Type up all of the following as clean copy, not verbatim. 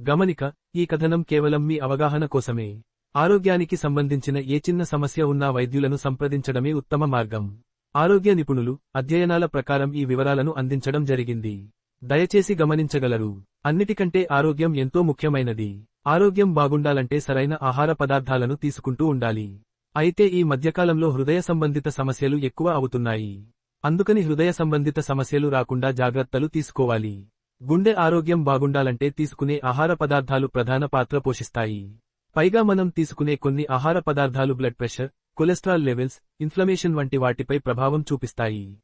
గమనిక, ఈ కథనం కేవలం మీ అవగాహన కోసమే. ఆరోగ్యానికి సంబంధించిన ఏ చిన్న సమస్య ఉన్నా వైద్యులను సంప్రదించడమే ఉత్తమ మార్గం. ఆరోగ్య నిపుణులు, అధ్యయనాల ప్రకారం ఈ వివరాలను అందించడం జరిగింది. దయచేసి గమనించగలరు. అన్నిటికంటే ఆరోగ్యం ఎంతో ముఖ్యమైనది. ఆరోగ్యం బాగుండాలంటే సరైన ఆహార పదార్థాలను తీసుకుంటూ ఉండాలి. అయితే ఈ మధ్యకాలంలో హృదయ సంబంధిత సమస్యలు ఎక్కువ అవుతున్నాయి. అందుకని హృదయ సంబంధిత సమస్యలు రాకుండా జాగ్రత్తలు తీసుకోవాలి. గుండె ఆరోగ్యం బాగుండాలంటే తీసుకునే ఆహార పదార్థాలు ప్రధాన పాత్ర పోషిస్తాయి. పైగా మనం తీసుకునే కొన్ని ఆహార పదార్థాలు blood pressure, cholesterol levels, inflammation వంటి వాటిపై ప్రభావం చూపిస్తాయి.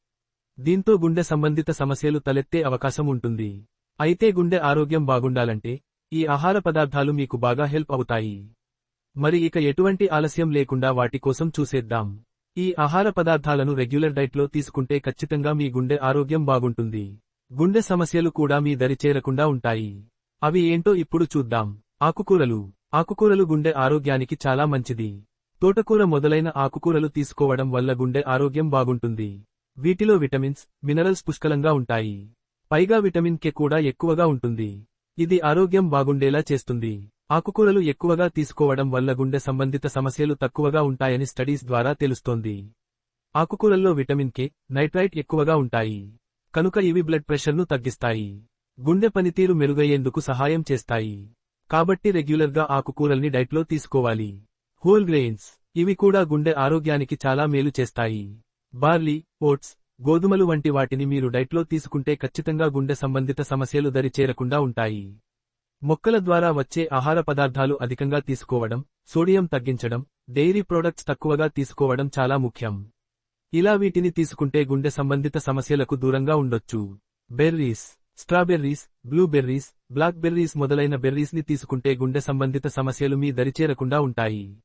దీంతో గుండె సంబంధిత సమస్యలు తలెత్తే అవకాశం ఉంటుంది. అయితే గుండె ఆరోగ్యం బాగుండాలంటే ఈ ఆహార పదార్థాలు మీకు బాగా హెల్ప్ అవుతాయి. మరి ఇక ఎటువంటి ఆలస్యం లేకుండా వాటి కోసం చూసేద్దాం. ఈ ఆహార పదార్థాలను రెగ్యులర్ డైట్లో తీసుకుంటే ఖచ్చితంగా మీ గుండె ఆరోగ్యం బాగుంటుంది. గుండె సమస్యలు కూడా మీ దరి చేరకుండా ఉంటాయి. అవి ఏంటో ఇప్పుడు చూద్దాం. ఆకుకూరలు. ఆకుకూరలు గుండె ఆరోగ్యానికి చాలా మంచిది. తోటకూర మొదలైన ఆకుకూరలు తీసుకోవడం వల్ల గుండె ఆరోగ్యం బాగుంటుంది. వీటిలో విటమిన్స్, మినరల్స్ పుష్కలంగా ఉంటాయి. పైగా విటమిన్ కే కూడా ఎక్కువగా ఉంటుంది. ఇది ఆరోగ్యం బాగుండేలా చేస్తుంది. ఆకుకూరలు ఎక్కువగా తీసుకోవడం వల్ల గుండె సంబంధిత సమస్యలు తక్కువగా ఉంటాయని స్టడీస్ ద్వారా తెలుస్తోంది. ఆకుకూరల్లో విటమిన్ కే, నైట్రైట్ ఎక్కువగా ఉంటాయి. కనుక ఇవి బ్లడ్ ప్రెషర్ను తగ్గిస్తాయి. గుండె పనితీరు మెరుగయ్యేందుకు సహాయం చేస్తాయి. కాబట్టి రెగ్యులర్గా ఆకుకూరల్ని డైట్లో తీసుకోవాలి. Whole grains. ఇవి కూడా గుండె ఆరోగ్యానికి చాలా మేలు చేస్తాయి. బార్లీ, ఓట్స్, గోధుమలు వంటి వాటిని మీరు డైట్లో తీసుకుంటే ఖచ్చితంగా గుండె సంబంధిత సమస్యలు దరి చేరకుండా ఉంటాయి. మొక్కల ద్వారా వచ్చే ఆహార పదార్థాలు అధికంగా తీసుకోవడం, సోడియం తగ్గించడం, డెయిరీ ప్రొడక్ట్స్ తక్కువగా తీసుకోవడం చాలా ముఖ్యం. ఇలా వీటిని తీసుకుంటే గుండె సంబంధిత సమస్యలకు దూరంగా ఉండొచ్చు. Berries. Strawberries, blueberries, black berries మొదలైన బెర్రీస్ని తీసుకుంటే గుండె సంబంధిత సమస్యలు మీ దరిచేరకుండా ఉంటాయి.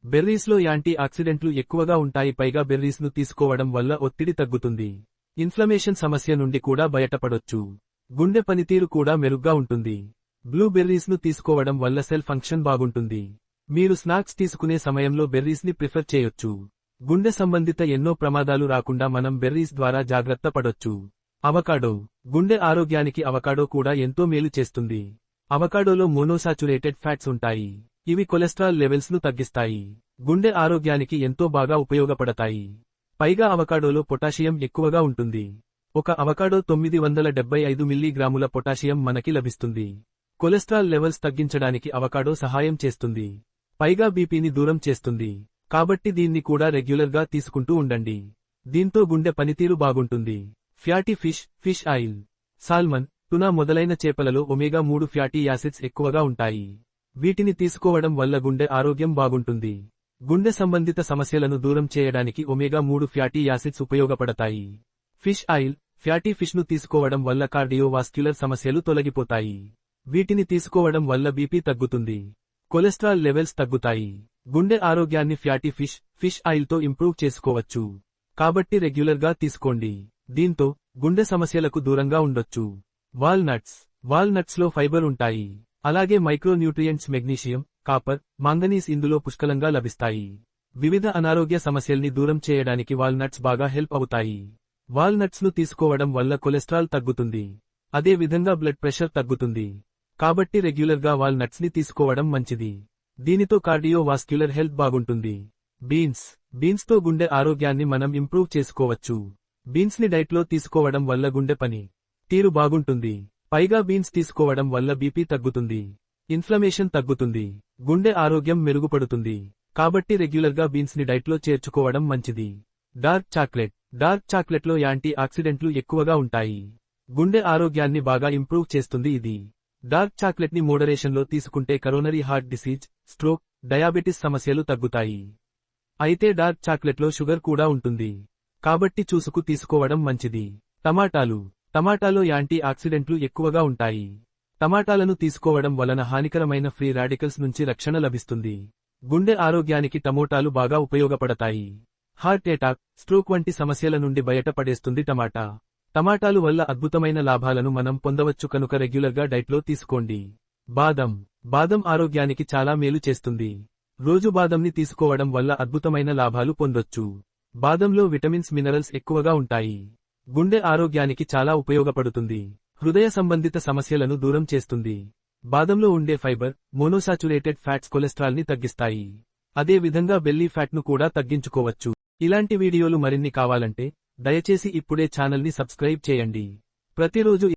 బెర్రీస్లో యాంటీ ఆక్సిడెంట్లు ఎక్కువగా ఉంటాయి. పైగా బెర్రీస్ను తీసుకోవడం వల్ల ఒత్తిడి తగ్గుతుంది. ఇన్ఫ్లమేషన్ సమస్య నుండి కూడా బయటపడొచ్చు. గుండె పనితీరు కూడా మెరుగ్గా ఉంటుంది. బ్లూబెర్రీస్ను తీసుకోవడం వల్ల సెల్ ఫంక్షన్ బాగుంటుంది. మీరు స్నాక్స్ తీసుకునే సమయంలో బెర్రీస్ని ప్రిఫర్ చేయొచ్చు. గుండె సంబంధిత ఎన్నో ప్రమాదాలు రాకుండా మనం బెర్రీస్ ద్వారా జాగ్రత్త పడొచ్చు. అవకాడో. గుండె ఆరోగ్యానికి అవకాడో కూడా ఎంతో మేలు చేస్తుంది. అవకాడోలో మోనోసాచురేటెడ్ ఫ్యాట్స్ ఉంటాయి. ఇవి కొలెస్ట్రాల్ లెవెల్స్ ను తగ్గిస్తాయి. గుండె ఆరోగ్యానికి ఎంతో బాగా ఉపయోగపడతాయి. పైగా అవకాడోలో పొటాషియం ఎక్కువగా ఉంటుంది. ఒక అవకాడో 975 మిల్లీగ్రాముల పొటాషియం మనకి లభిస్తుంది. కొలెస్ట్రాల్ లెవెల్స్ తగ్గించడానికి అవకాడో సహాయం చేస్తుంది. పైగా బీపీని దూరం చేస్తుంది. కాబట్టి దీన్ని కూడా రెగ్యులర్గా తీసుకుంటూ ఉండండి. దీంతో గుండె పనితీరు బాగుంటుంది. Fatty fish, fish oil. Salmon, tuna మొదలైన చేపలలో ఒమేగా-3 ఫ్యాటీ యాసిడ్స్ ఎక్కువగా ఉంటాయి. వీటిని తీసుకోవడం వల్ల గుండె ఆరోగ్యం బాగుంటుంది. గుండె సంబంధిత సమస్యలను దూరం చేయడానికి ఒమేగా-3 ఫ్యాటీ యాసిడ్స్ ఉపయోగపడతాయి. ఫిష్ ఆయిల్, ఫ్యాటీ ఫిష్ను తీసుకోవడం వల్ల కార్డియోవాస్క్యులర్ సమస్యలు తొలగిపోతాయి. వీటిని తీసుకోవడం వల్ల బీపీ తగ్గుతుంది. కొలెస్ట్రాల్ లెవెల్స్ తగ్గుతాయి. గుండె ఆరోగ్యాన్ని ఫ్యాటీ ఫిష్, ఫిష్ ఆయిల్తో ఇంప్రూవ్ చేసుకోవచ్చు. కాబట్టి రెగ్యులర్గా తీసుకోండి. దీంతో గుండె సమస్యలకు దూరంగా ఉండొచ్చు. వాల్నట్స్. వాల్నట్స్లో ఫైబర్ ఉంటాయి. అలాగే మైక్రోన్యూట్రియంట్స్ మెగ్నీషియం, కాపర్, మాంగనీస్ ఇందులో పుష్కలంగా లభిస్తాయి. వివిధ అనారోగ్య సమస్యల్ని దూరం చేయడానికి వాల్నట్స్ బాగా హెల్ప్ అవుతాయి. వాల్నట్స్ను తీసుకోవడం వల్ల కొలెస్ట్రాల్ తగ్గుతుంది. అదే విధంగా బ్లడ్ ప్రెషర్ తగ్గుతుంది. కాబట్టి రెగ్యులర్గా వాల్నట్స్ని తీసుకోవడం మంచిది. దీనితో కార్డియోవాస్క్యులర్ హెల్త్ బాగుంటుంది. బీన్స్. బీన్స్తో గుండె ఆరోగ్యాన్ని మనం ఇంప్రూవ్ చేసుకోవచ్చు. బీన్స్ని డైట్లో తీసుకోవడం వల్ల గుండె పని తీరు బాగుంటుంది. పైగా బీన్స్ తీసుకోవడం వల్ల బీపీ తగ్గుతుంది. ఇన్ఫ్లమేషన్ తగ్గుతుంది. గుండె ఆరోగ్యం మెరుగుపడుతుంది. కాబట్టి రెగ్యులర్గా బీన్స్ని డైట్లో చేర్చుకోవడం మంచిది. Dark chocolate. డార్క్ చాక్లెట్లో యాంటీ ఆక్సిడెంట్లు ఎక్కువగా ఉంటాయి. గుండె ఆరోగ్యాన్ని బాగా ఇంప్రూవ్ చేస్తుంది ఇది. డార్క్ చాక్లెట్ని మోడరేషన్లో తీసుకుంటే coronary heart disease, stroke, diabetes సమస్యలు తగ్గుతాయి. అయితే డార్క్ చాక్లెట్లో షుగర్ కూడా ఉంటుంది. కాబట్టి చూసుకు తీసుకోవడం మంచిది. టమాటాలు. టమాటాలో యాంటీ ఆక్సిడెంట్లు ఎక్కువగా ఉంటాయి. టమాటాలను తీసుకోవడం వలన హానికరమైన ఫ్రీ రాడికల్స్ నుంచి రక్షణ లభిస్తుంది. గుండె ఆరోగ్యానికి టమోటాలు బాగా ఉపయోగపడతాయి. హార్ట్ అటాక్, స్ట్రోక్ వంటి సమస్యల నుండి బయటపడేస్తుంది టమాటా. టమాటాలు వల్ల అద్భుతమైన లాభాలను మనం పొందవచ్చు కనుక రెగ్యులర్గా డైట్లో తీసుకోండి. బాదం. బాదం ఆరోగ్యానికి చాలా మేలు చేస్తుంది. రోజు బాదంని తీసుకోవడం వల్ల అద్భుతమైన లాభాలు పొందొచ్చు. బాదంలో విటమిన్స్, మినరల్స్ ఎక్కువగా ఉంటాయి. గుండె ఆరోగ్యానికి చాలా ఉపయోగపడుతుంది. హృదయ సంబంధిత సమస్యలను దూరం చేస్తుంది. బాదంలో ఉండే ఫైబర్, మోనోసాచురేటెడ్ ఫ్యాట్స్ కొలెస్ట్రాల్ని తగ్గిస్తాయి. అదే విధంగా బెల్లీ ఫ్యాట్ను కూడా తగ్గించుకోవచ్చు. ఇలాంటి వీడియోలు మరిన్ని కావాలంటే దయచేసి ఇప్పుడే ఛానల్ని సబ్స్క్రైబ్ చేయండి. ప్రతిరోజు